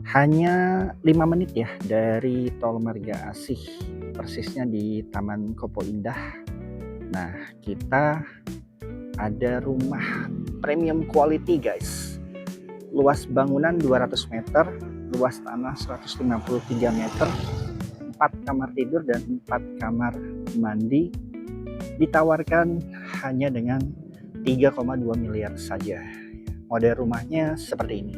Hanya 5 menit ya dari Tol Marga Asih, persisnya di Taman Kopo Indah. Nah, kita ada rumah premium quality guys. Luas bangunan 200 meter, luas tanah 153 meter, 4 kamar tidur dan 4 kamar mandi, ditawarkan hanya dengan 3,2 miliar saja. Model rumahnya seperti ini.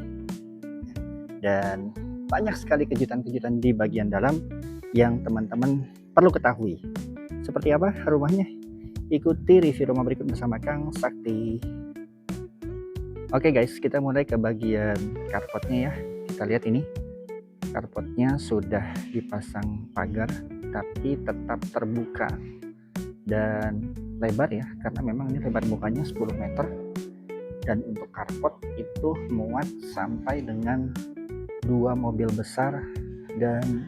Dan banyak sekali kejutan-kejutan di bagian dalam yang teman-teman perlu ketahui. Seperti apa rumahnya? Ikuti review rumah berikut bersama Kang Sakti. Oke guys, kita mulai ke bagian carportnya ya. Kita lihat ini, carportnya sudah dipasang pagar tapi tetap terbuka dan lebar ya, karena memang ini lebar mukanya 10 meter. Dan untuk carport itu muat sampai dengan 2 mobil besar dan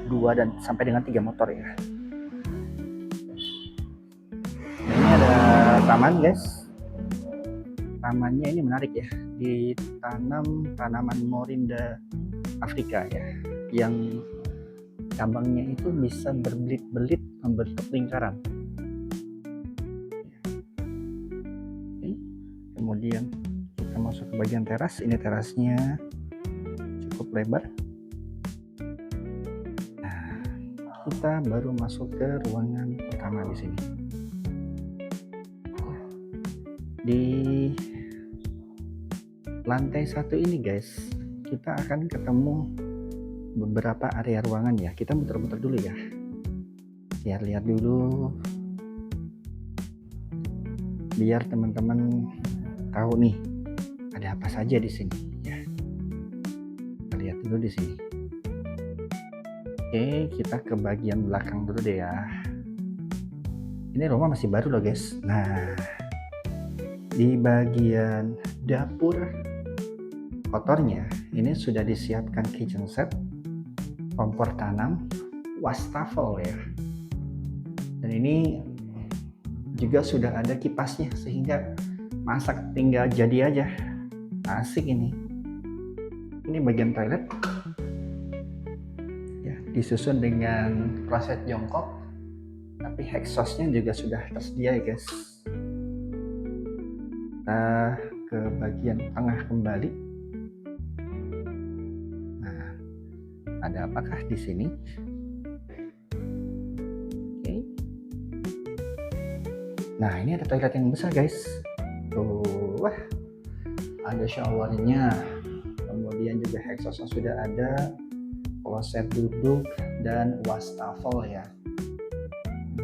2 dan sampai dengan 3 motor ya. Ini ada taman guys. Tamannya ini menarik ya, ditanam tanaman morinda Afrika ya, yang cabangnya itu bisa berbelit-belit membentuk lingkaran. Kemudian kita masuk ke bagian teras. Ini terasnya cukup lebar. Nah, kita baru masuk ke ruangan pertama di sini. Di lantai 1 ini guys, kita akan ketemu beberapa area ruangan ya. Kita muter-muter dulu ya, lihat-lihat dulu biar teman-teman tahu nih ada apa saja di sini ya. Kita lihat dulu di sini. Oke, kita ke bagian belakang dulu deh ya. Ini rumah masih baru loh guys. Nah, di bagian dapur kotornya ini sudah disiapkan kitchen set, kompor tanam, wastafel ya. Dan ini juga sudah ada kipasnya sehingga masak tinggal jadi aja. Asik ini. Ini bagian toilet ya, disusun dengan kloset jongkok, tapi exhaustnya juga sudah tersedia ya guys. Kita ke bagian tengah kembali. Nah, ada apakah di sini? Oke. Nah, ini ada toilet yang besar guys. Tuh, wah, ada showernya. Kemudian juga exhaustnya sudah ada, kloset duduk dan wastafel ya.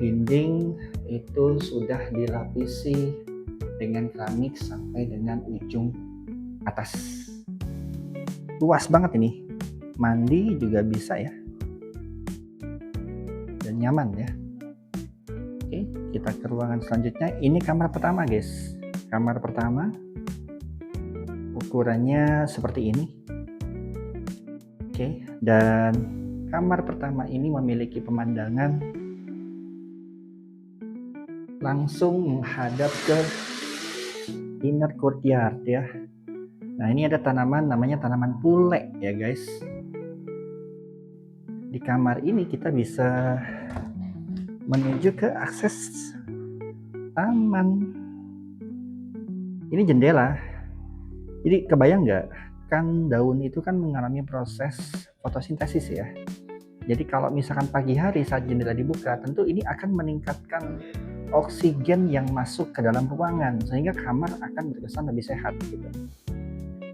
Dinding itu sudah dilapisi dengan keramik sampai dengan ujung atas. Luas banget ini. Mandi juga bisa ya. Dan nyaman ya. Oke, kita ke ruangan selanjutnya. Ini kamar pertama guys. Kamar pertama ukurannya seperti ini. Oke, dan kamar pertama ini memiliki pemandangan langsung menghadap ke inner courtyard ya. Nah, ini ada tanaman namanya tanaman pule ya guys. Di kamar ini kita bisa menuju ke akses taman. Ini jendela. Jadi kebayang nggak, kan daun itu kan mengalami proses fotosintesis ya. Jadi kalau misalkan pagi hari saat jendela dibuka, tentu ini akan meningkatkan oksigen yang masuk ke dalam ruangan sehingga kamar akan berkesan lebih sehat gitu.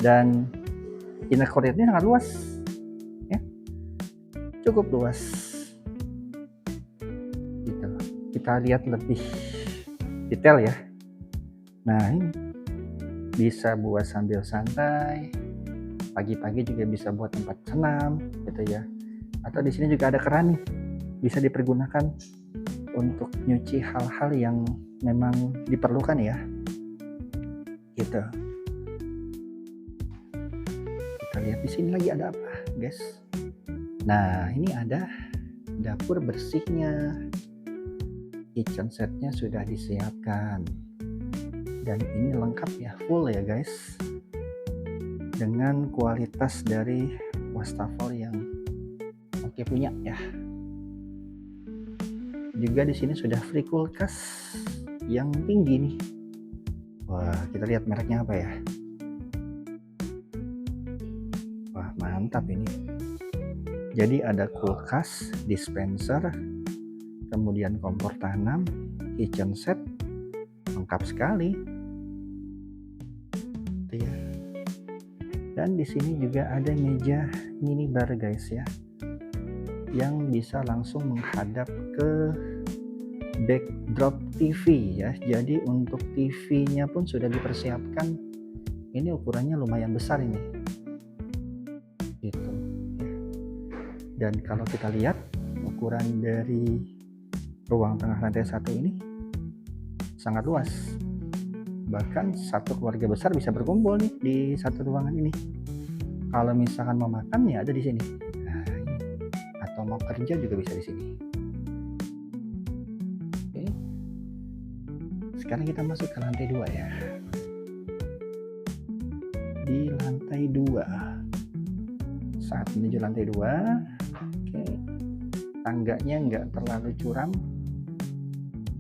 Dan inner courtyardnya sangat luas ya, cukup luas gitu. Kita lihat lebih detail ya. Nah, ini bisa buat sambil santai, pagi-pagi juga bisa buat tempat senam gitu ya. Atau di sini juga ada keran nih, bisa dipergunakan untuk nyuci hal-hal yang memang diperlukan ya gitu. Kita lihat di sini lagi ada apa guys. Nah, ini ada dapur bersihnya, kitchen setnya sudah disiapkan, dan ini lengkap ya, full ya guys, dengan kualitas dari wastafel yang oke punya ya. Juga di sini sudah free kulkas yang tinggi nih. Wah, kita lihat mereknya apa ya. Wah, mantap ini. Jadi ada kulkas, dispenser, kemudian kompor tanam, kitchen set, lengkap sekali. Ya. Dan di sini juga ada meja mini bar guys ya, yang bisa langsung menghadap ke backdrop TV ya. Jadi untuk TV-nya pun sudah dipersiapkan. Ini ukurannya lumayan besar ini. Gitu. Dan kalau kita lihat ukuran dari ruang tengah lantai 1 ini sangat luas. Bahkan satu keluarga besar bisa berkumpul nih di satu ruangan ini. Kalau misalkan mau makan ya ada di sini. Nah, ini. Atau mau kerja juga bisa di sini. Oke. Sekarang kita masuk ke lantai 2 ya. Di lantai 2. Saat menuju lantai 2, oke. Tangganya nggak terlalu curam.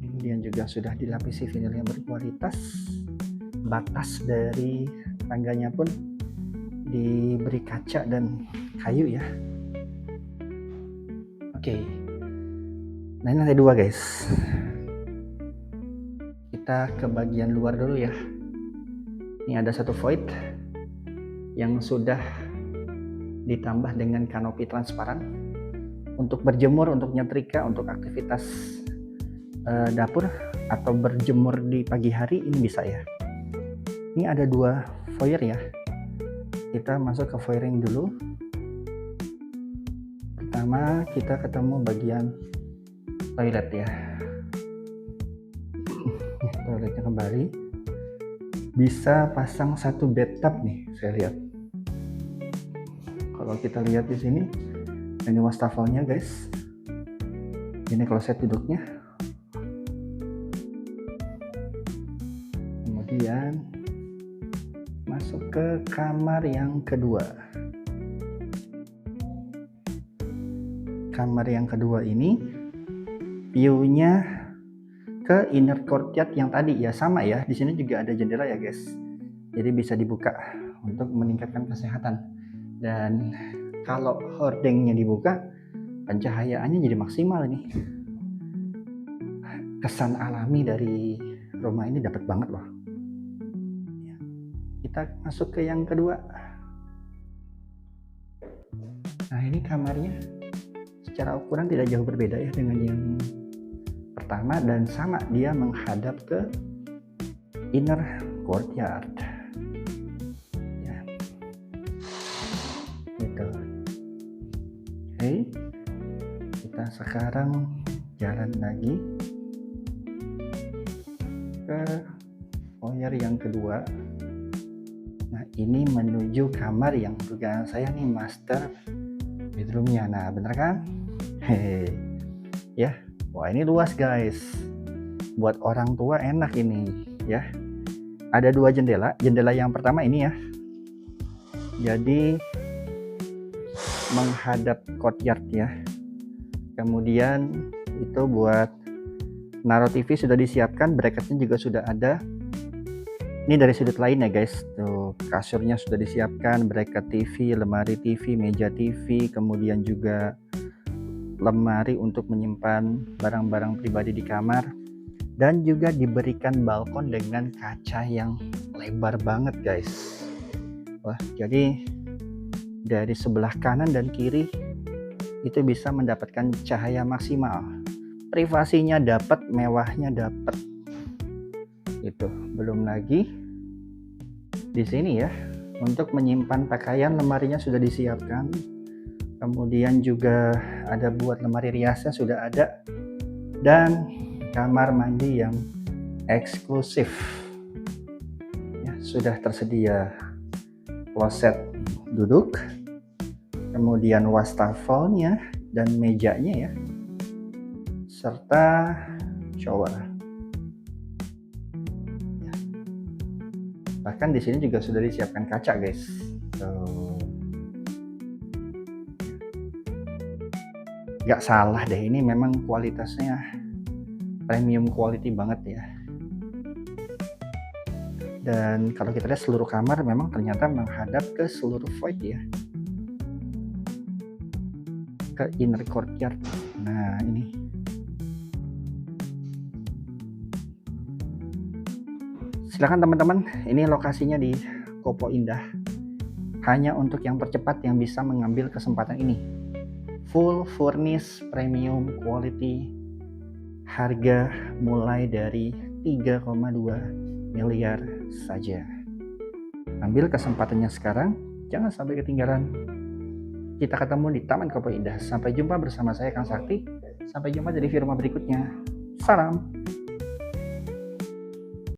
Kemudian juga sudah dilapisi vinil yang berkualitas. Batas dari tangganya pun diberi kaca dan kayu ya. Oke. Nah, ini lantai 2 guys. Kita ke bagian luar dulu ya. Ini ada satu void yang sudah ditambah dengan kanopi transparan untuk berjemur, untuk nyetrika, untuk aktivitas dapur atau berjemur di pagi hari ini bisa ya. Ini ada 2 foyer ya. Kita masuk ke foyering dulu. Pertama kita ketemu bagian toilet ya. Toiletnya kembali. Bisa pasang satu bathtub nih, saya lihat. Kalau kita lihat di sini, ini wastafelnya guys. Ini kloset duduknya. Kemudian masuk ke kamar yang kedua. Kamar yang kedua ini view-nya ke inner courtyard yang tadi ya, sama ya. Di sini juga ada jendela ya guys. Jadi bisa dibuka untuk meningkatkan kesehatan. Dan kalau hordengnya dibuka, pencahayaannya jadi maksimal nih. Kesan alami dari rumah ini dapat banget loh. Kita masuk ke yang kedua. Nah, ini kamarnya secara ukuran tidak jauh berbeda ya dengan yang pertama, dan sama, dia menghadap ke inner courtyard. Ya. Gitu. Oke. Kita sekarang jalan lagi ke foyer yang kedua. Nah, ini menuju kamar yang dugaan saya nih master bedroomnya. Nah, bener kan? Hehe. Ya, wah ini luas guys. Buat orang tua enak ini ya. Ada 2 jendela. Jendela yang pertama ini ya. Jadi menghadap courtyard ya. Kemudian itu buat naruh TV sudah disiapkan, bracketnya juga sudah ada. Ini dari sudut lain ya guys. Tuh, kasurnya sudah disiapkan, bracket TV, lemari TV, meja TV, kemudian juga lemari untuk menyimpan barang-barang pribadi di kamar. Dan juga diberikan balkon dengan kaca yang lebar banget guys. Wah, jadi dari sebelah kanan dan kiri itu bisa mendapatkan cahaya maksimal. Privasinya dapat, mewahnya dapat. Itu belum lagi di sini ya, untuk menyimpan pakaian, lemarinya sudah disiapkan. Kemudian juga ada buat lemari riasnya sudah ada, dan kamar mandi yang eksklusif ya, sudah tersedia kloset duduk, kemudian wastafelnya dan mejanya ya, serta shower. Bahkan di sini juga sudah disiapkan kaca guys. Tuh. Nggak salah deh, ini memang kualitasnya premium quality banget ya. Dan kalau kita lihat seluruh kamar memang ternyata menghadap ke seluruh void ya, ke inner courtyard. Nah ini silakan teman-teman, ini lokasinya di Kopo Indah. Hanya untuk yang tercepat yang bisa mengambil kesempatan ini. Full furnished premium quality, harga mulai dari 3,2 miliar saja. Ambil kesempatannya sekarang, jangan sampai ketinggalan. Kita ketemu di Taman Kopo Indah. Sampai jumpa bersama saya Kang Sakti. Sampai jumpa di video berikutnya. Salam.